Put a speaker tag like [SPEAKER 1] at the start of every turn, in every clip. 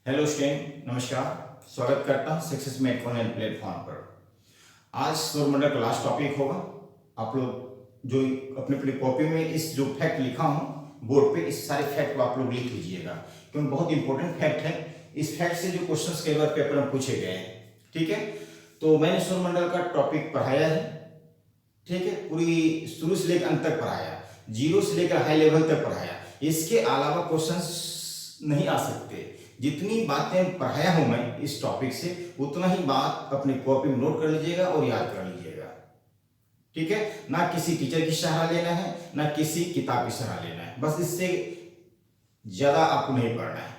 [SPEAKER 1] Hello student, नमस्कार। स्वागत करता हूं सक्सेस मेट ऑनलाइन प्लेटफॉर्म पर। आज सौरमंडल का लास्ट टॉपिक होगा। आप लोग जो अपनी अपनी कॉपी में इस जो फैक्ट लिखा हूं बोर्ड पे, इस सारे फैक्ट को आप लोग लिख लीजिएगा क्योंकि बहुत इंपॉर्टेंट फैक्ट है। इस फैक्ट से जो क्वेश्चंस कई बार पेपर में पूछे गए हैं, ठीक है। तो मैंने सौरमंडल का टॉपिक पढ़ाया है, ठीक है, पूरी शुरू से लेकर अंत तक पढ़ाया, जीरो से लेकर हाई लेवल तक पढ़ाया। इसके अलावा क्वेश्चंस नहीं आ सकते। जितनी बातें पढ़ाया हूं मैं इस टॉपिक से, उतना ही बात अपनी कॉपी में नोट कर लीजिएगा और याद कर लीजिएगा, ठीक है। ना किसी टीचर की सहारा लेना है, ना किसी किताब की सहारा लेना है, बस इससे ज्यादा आपको नहीं पढ़ना है।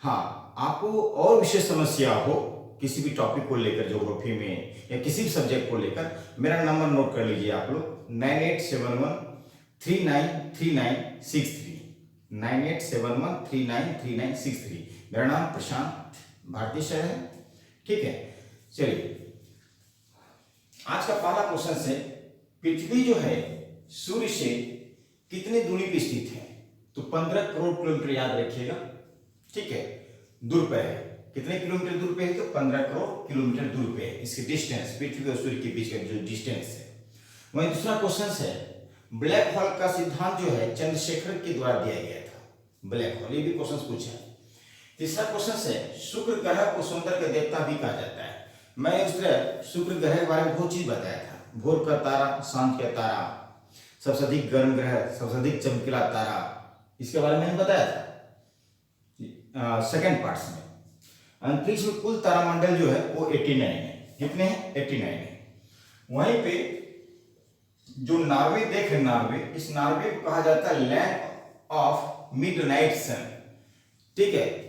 [SPEAKER 1] हाँ, आपको और विशेष समस्या हो किसी भी टॉपिक को लेकर, ज्योग्राफी में या किसी भी सब्जेक्ट को लेकर, मेरा नंबर नोट कर लीजिए आप लोग 9871393963 9871393963। मेरा नाम प्रशांत भारती सर है, ठीक है। चलिए, आज का पहला क्वेश्चन है, पृथ्वी जो है सूर्य से कितनी दूरी पर स्थित है? तो 15 करोड़ किलोमीटर याद रखिएगा, ठीक है। दूर पे है, कितने किलोमीटर दूर पे है? तो 15 करोड़ किलोमीटर दूर पे है। इसकी डिस्टेंस, पृथ्वी और सूर्य के बीच का जो डिस्टेंस है। वहीं दूसरा क्वेश्चन है, ब्लैक होल का सिद्धांत जो है चंद्रशेखर के द्वारा दिया गया था। ब्लैक होल, ये भी क्वेश्चन पूछा है। तीसरा क्वेश्चन है, शुक्र ग्रह को सौंदर्य का देवता भी कहा जाता है। मैं उस तरह शुक्र ग्रह के बारे में बहुत चीज बताया था। भोर का तारा, शाम का तारा, सबसे अधिक गर्म ग्रह, सबसे अधिक चमकीला तारा, इसके बारे में मैंने बताया था सेकंड पार्ट्स में। अंतरिक्ष में कुल तारामंडल जो है वो 89 है। कितने हैं? 89 है। वहीं पे जो नॉर्वे देख रहे, नॉर्वे, इस नॉर्वे को कहा जाता है लैंड ऑफ मिडनाइट सन, ठीक है।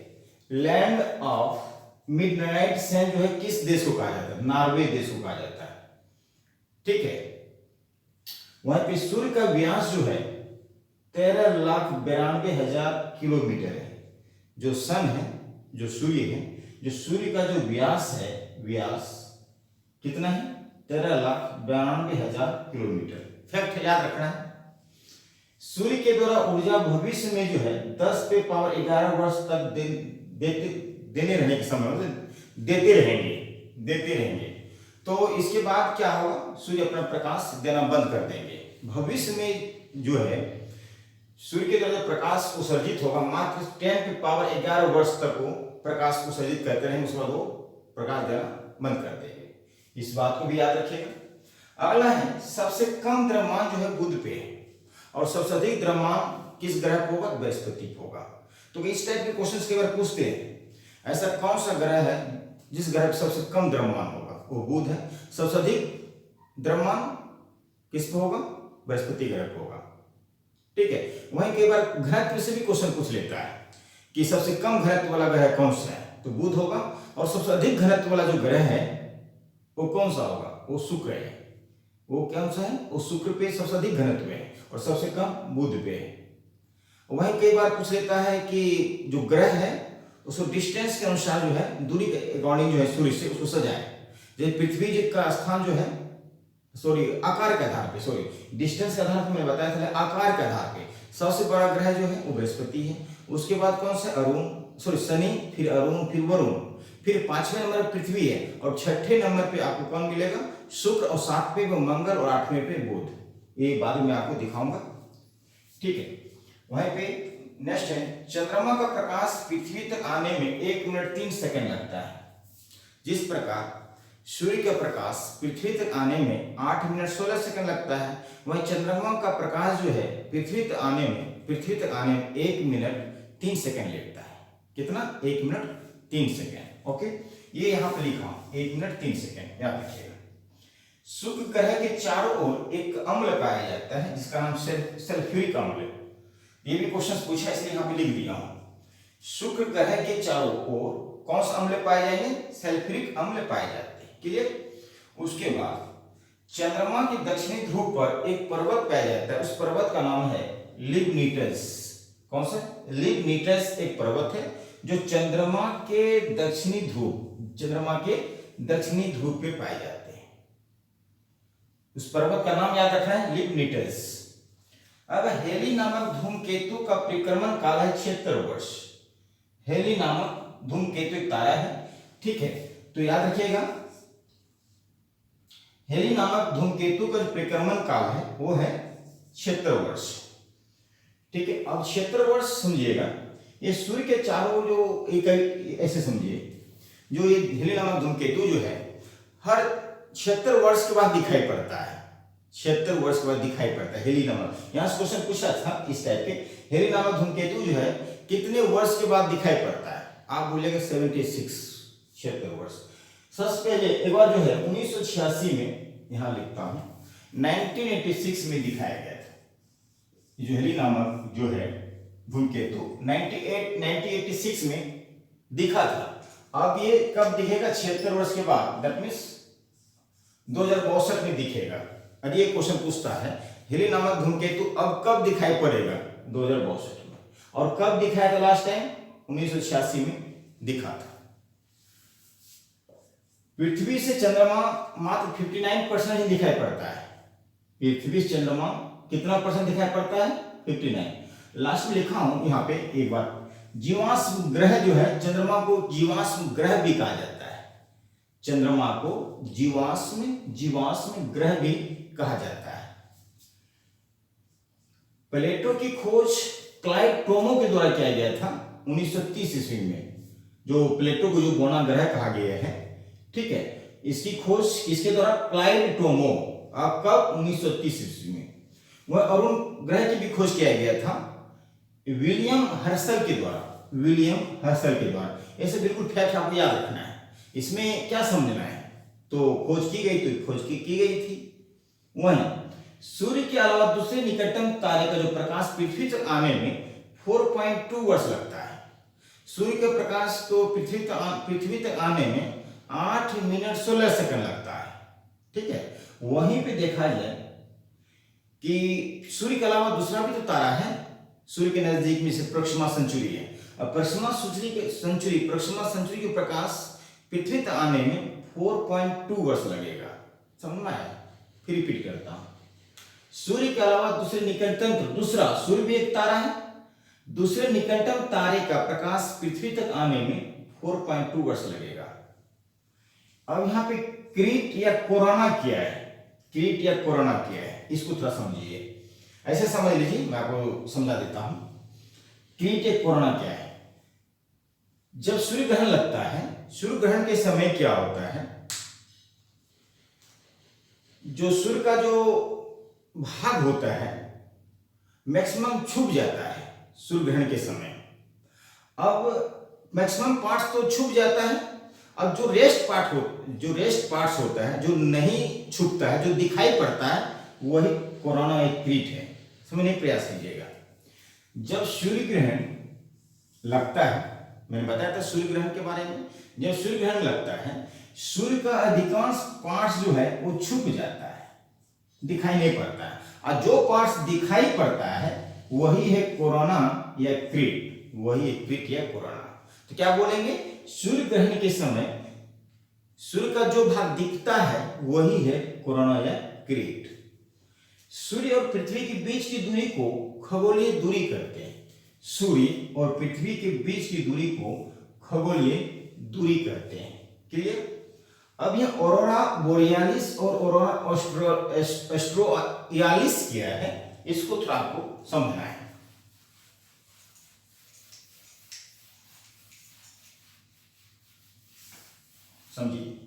[SPEAKER 1] लैंड ऑफ मिडनाइट सन जो है किस देश को कहा जाता है? नॉर्वे देश को कहा जाता है, ठीक है। वहीं पे सूर्य का व्यास जो है 13,92,000 किलोमीटर है। जो सन है, जो सूर्य है, जो सूर्य का जो व्यास है, व्यास कितना है? 13,92,000 किलोमीटर। फैक्ट याद रखना है। सूर्य के द्वारा ऊर्जा भविष्य में जो है 10 पे पावर 11 वर्ष तक देने रहने के समय देते रहेंगे। तो इसके बाद क्या होगा? सूर्य अपना प्रकाश देना बंद कर देंगे। भविष्य में जो है सूर्य के द्वारा प्रकाश उत्सर्जित होगा, मात्र 10 पे पावर 11 वर्ष तक वो प्रकाश उत्सर्जित करते रहेंगे, उसके बाद वो प्रकाश देना बंद कर देंगे। इस बात को भी याद रखिएगा। अगला है, सबसे कम द्रव्यमान जो है बुध पे है और सबसे अधिक द्रव्यमान किस ग्रह पर होगा? बृहस्पति पर होगा। तो इस टाइप के क्वेश्चंस कई बार पूछते हैं, ऐसा कौन सा ग्रह है जिस ग्रह पर सबसे कम द्रव्यमान होगा? वो बुध है। सबसे अधिक द्रव्यमान किस पे होगा? बृहस्पति ग्रह पर होगा, ठीक है। वहीं कई बार घनत्व से भी क्वेश्चन पूछ लेता है कि सबसे कम घनत्व वाला ग्रह कौन सा है? तो बुध होगा। और सबसे अधिक घनत्व वाला जो ग्रह है वो कौन सा होगा? वो शुक्र है। वो कौन सा है? वो शुक्र पे सबसे अधिक घनत्व है और सबसे कम बुध पे है। वहीं कई बार पूछ लेता है कि जो ग्रह है उसको डिस्टेंस के अनुसार जो है, दूरी के अकॉर्डिंग जो है सूर्य से उसको सजाए। जैसे पृथ्वी जी का स्थान जो है, आकार के आधार पे, डिस्टेंस के आधार पे मैंने बताया था, आकार के आधार पे सबसे बड़ा ग्रह जो है वो बृहस्पति है। उसके बाद कौन सा? शनि, फिर अरुण, फिर वरुण, फिर 5वें नंबर पर पृथ्वी है और 6ठे नंबर पे आपको कौन मिलेगा? शुक्र, और 7वें पे मंगल और 8वें पे बुध। ये बाद में आपको दिखाऊंगा, ठीक है। वहीं पे नेक्स्ट है, चंद्रमा का प्रकाश पृथ्वी तक आने में 1 मिनट 3 सेकंड लगता है। जिस प्रकार सूर्य का प्रकाश पृथ्वी तक आने में 8 मिनट 16 सेकंड लगता है, वहीं चंद्रमा का प्रकाश जो है पृथ्वी तक आने में 1 मिनट 3 सेकंड लगता है। कितना? 1 मिनट 3 सेकंड। ओके, ये यहां पे लिखा हूं, 1 मिनट 3 सेकंड, याद रखिएगा। शुक्र ग्रह के चारों ओर एक अम्ल पाया जाता है जिसका नाम सल्फ्यूरिक अम्ल। ये भी क्वेश्चन पूछा है इसलिए यहां पे लिख दिया हूं। शुक्र ग्रह के चारों ओर कौन सा अम्ल पाए जाएंगे? सल्फ्यूरिक अम्ल पाए जाते हैं। क्लियर? उसके बाद चंद्रमा के दक्षिणी ध्रुव पर एक पर्वत पाया जाता है, उस पर्वत का नाम है लिग्निटस। कौन सा? लिग्निटस एक पर्वत है जो चंद्रमा के दक्षिणी ध्रुव पे पाए जाते हैं। उस पर्वत का नाम याद रखना है, लिग्निटस। अब हेली नामक धूमकेतु का परिक्रमण काल है 76 वर्ष। हेली नामक धूमकेतु एक तारा है, ठीक है। तो याद रखिएगा, हेली नामक धूमकेतु का जो परिक्रमण काल है वो है 76 वर्ष, ठीक है। अब 76 वर्ष समझिएगा, ये सूर्य के चारों जो एक ऐसे समझिए, जो ये हेली नामक धूमकेतु जो है हर 76 वर्ष के बाद दिखाई पड़ता है, 76 वर्ष के बाद दिखाई पड़ता है हेली नामक। यहाँ से क्वेश्चन पूछा था इस टाइप के, हेली नामक धूमकेतु जो है कितने वर्ष के बाद दिखाई पड़ता है? आप बोलेंगे 76, 76 वर्ष। सबसे पहले एक बार जो है 1986 में, यहाँ लिखता हूं, 1986 में दिखाया गया था जो हेली नामक जो है धूमकेतु 1986 में दिखा था। अब ये कब दिखेगा? 76 वर्ष के बाद, दैट मीन्स 2062 में दिखेगा। और ये क्वेश्चन पूछता है हेली नामक धूमकेतु अब कब दिखाई पड़ेगा? 2062 में। और कब दिखाया था लास्ट टाइम? 1986 में दिखा था। पृथ्वी से चंद्रमा मात्र 59% ही दिखाई पड़ता है। पृथ्वी से चंद्रमा कितना परसेंट दिखाई पड़ता है? 59। लास्ट में लिखा हूं यहाँ पे एक बार, जीवाश्म ग्रह जो है, चंद्रमा को जीवाश्म ग्रह भी कहा जाता है। चंद्रमा को जीवाश्म ग्रह भी कहा जाता है। प्लेटो की खोज क्लाइव टोमो के द्वारा किया गया था 1930 ईस्वी में। जो प्लेटो को जो बौना ग्रह कहा गया है, ठीक है, इसकी खोज किसके द्वारा? Clive Tomo. आप कब? 1930 ईस्वी में। वह अरुण ग्रह की भी खोज किया गया था विलियम हर्शल के द्वारा। ऐसे बिल्कुल फैक्ट आपको याद रखना है, इसमें क्या समझना है। तो खोज की गई, तो खोज की गई थी। वहीं सूर्य के अलावा दूसरे निकटतम तारे का जो प्रकाश पृथ्वी तक आने में 4.2 वर्ष लगता है। सूर्य का प्रकाश तो पृथ्वी तक आने में 8 मिनट 16 सेकंड लगता है, ठीक है। वहीं पे देखा जाए कि सूर्य के अलावा दूसरा भी तो तारा है सूर्य के नजदीक में, से प्रोक्सिमा सेंचुरी है। अब प्रोक्सिमा सेंचुरी के प्रकाश पृथ्वी तक आने में 4.2 वर्ष लगेगा। समझ में आया? फिर रिपीट करता हूं, सूर्य के अलावा दूसरे निकटतम, दूसरा सूर्य भी एक तारा है, दूसरे निकटतम तारे का प्रकाश पृथ्वी तक आने में 4.2 वर्ष लगेगा। अब यहाँ पे क्रीट या कोरोना क्या है, इसको थोड़ा समझिए। ऐसे समझ लीजिए, मैं आपको समझा देता हूं। क्रीट या कोरोना क्या है? जब सूर्य ग्रहण लगता है, सूर्य ग्रहण के समय क्या होता है, जो सूर्य का जो भाग होता है मैक्सिमम छुप जाता है सूर्य ग्रहण के समय। अब मैक्सिमम पार्ट तो छुप जाता है, अब जो रेस्ट पार्ट्स होता है, जो नहीं छुपता है, जो दिखाई पड़ता है, वही कोरोना एक क्रीट है। समझने का प्रयास कीजिएगा। जब सूर्य ग्रहण लगता है, मैंने बताया था सूर्य ग्रहण के बारे में, जब सूर्य ग्रहण लगता है, सूर्य का अधिकांश पार्ट्स जो है वो छुप जाता है, दिखाई नहीं पड़ता है, और जो पार्ट्स दिखाई पड़ता है वही है कोरोना या क्रीट, या कोरोना। तो क्या बोलेंगे? सूर्य ग्रहण के समय सूर्य का जो भाग दिखता है वही है कोरोना या क्रीट। सूर्य और पृथ्वी के बीच की दूरी को खगोलीय दूरी कहते हैं। सूर्य और पृथ्वी के बीच की दूरी को खगोलीय दूरी कहते हैं। क्लियर? अब यह ऑरोरा बोरियालिस और ऑरोरा एस्ट्रोयालिस क्या है, इसको थोड़ा आपको समझना है। समझिए,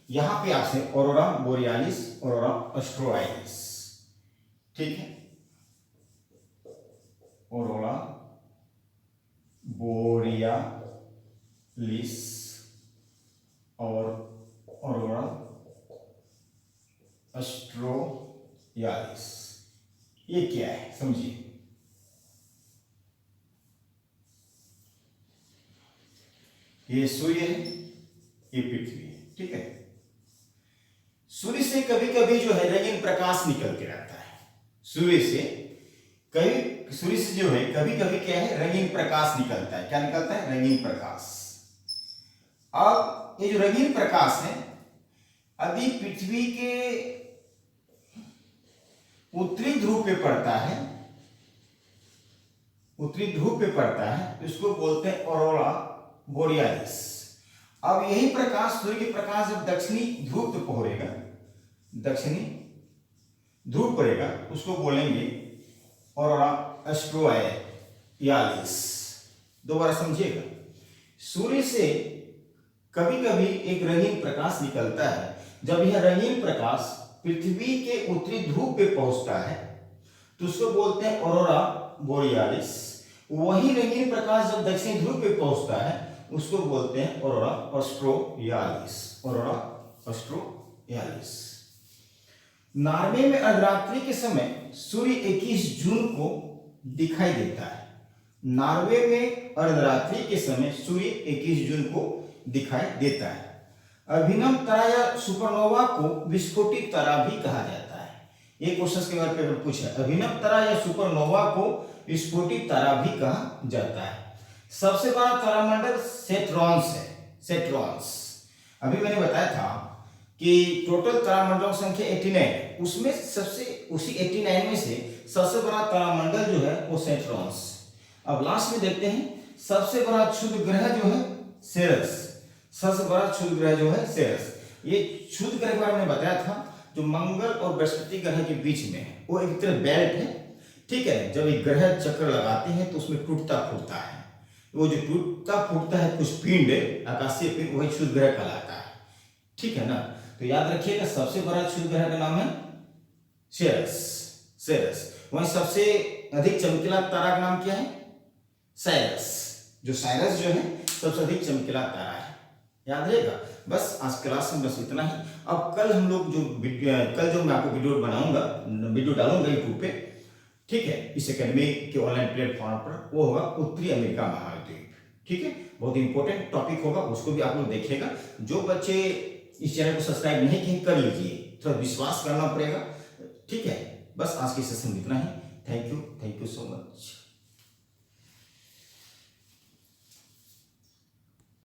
[SPEAKER 1] यहां पे आपसे ऑरोरा बोरियालिस, ऑरोरा एस्ट्रोयालिस, ठीक है, ऑरोरा बोरियालिस और ऑरोरा एस्ट्रोयालिस, ये क्या है समझिए। ये सूर्य है, ये पृथ्वी है, ठीक है। सूर्य से कभी कभी जो है रंगीन प्रकाश निकल के रहता है। सूर्य से जो है कभी कभी क्या है, रंगीन प्रकाश निकलता है। क्या निकलता है? रंगीन प्रकाश। अब ये जो रंगीन प्रकाश है, यदि पृथ्वी के उत्तरी ध्रुव पे पड़ता है, तो इसको बोलते हैं ऑरोरा बोरियालिस। अब यही प्रकाश, सूर्य के प्रकाश जब दक्षिणी ध्रुव पर पड़ेगा, दक्षिणी ध्रुव पड़ेगा, उसको बोलेंगे ऑरोरा ऑस्ट्रोलाइस। दोबारा समझिएगा, सूर्य से कभी कभी एक रंगीन प्रकाश निकलता है। जब यह रंगीन प्रकाश पृथ्वी के उत्तरी ध्रुव पे पहुंचता है तो उसको बोलते हैं ऑरोरा बोरियालिस। वही रंगीन प्रकाश जब दक्षिणी ध्रुव पे पहुंचता है उसको बोलते हैं ऑरोरा ऑस्ट्रोलाइस, ऑरोरा ऑस्ट्रोलाइस। नॉर्वे में अर्धरात्रि के समय सूर्य 21 जून को दिखाई देता है। नॉर्वे में अर्धरात्रि के समय सूर्य 21 जून को दिखाई देता है। अभिनव तारा या सुपरनोवा को विस्फोटित तारा भी कहा जाता है। ये क्वेश्चन के बारे में पूछा, अभिनव तारा या सुपरनोवा को विस्फोटित तारा भी कहा जाता है। सबसे बड़ा तारामंडल सेट्रॉन्स है, सेट्रॉन्स। अभी मैंने बताया था कि टोटल तारामंडलों की संख्या 89, उसमें सबसे उसी 89 में से सबसे बड़ा तारामंडल जो है वो सेट्रॉन्स। अब लास्ट में देखते हैं, सबसे बड़ा क्षुद्र ग्रह जो है सेरस, सबसे बड़ा क्षुद्र ग्रह जो है सेरस। ये क्षुद्र ग्रह के बारे में बताया था, जो मंगल और बृहस्पति ग्रह के बीच में है, वो एक तरह बेल्ट है, ठीक है। जब एक ग्रह चक्कर लगाते हैं तो उसमें टूटता फूटता है, वो जो टूटता फूटता है कुछ पिंड, आकाशीय पिंड, वही क्षुद्र ग्रह कहलाता है, ठीक है ना। तो याद रखिएगा, सबसे बड़ा क्षुद्र ग्रह का नाम है सेरस, सेरस। वहीं सबसे अधिक चमकीला तारा का नाम क्या है? साइरस। जो साइरस जो है सबसे अधिक चमकीला तारा है, याद रहेगा। बस आज क्लास में बस इतना ही। अब कल हम लोग जो कल जो मैं आपको वीडियो बनाऊंगा, वीडियो डालूंगा यूट्यूब पे, ठीक है, इस एकेडमी के ऑनलाइन प्लेटफॉर्म पर, वो होगा उत्तरी अमेरिका महाद्वीप, ठीक है। बहुत इंपॉर्टेंट टॉपिक होगा, उसको भी आप लोग देखिएगा। जो बच्चे इस चैनल को सब्सक्राइब नहीं किए कर लीजिए, थोड़ा विश्वास करना पड़ेगा, ठीक है। बस आज के सेशन में इतना ही। Thank you so much.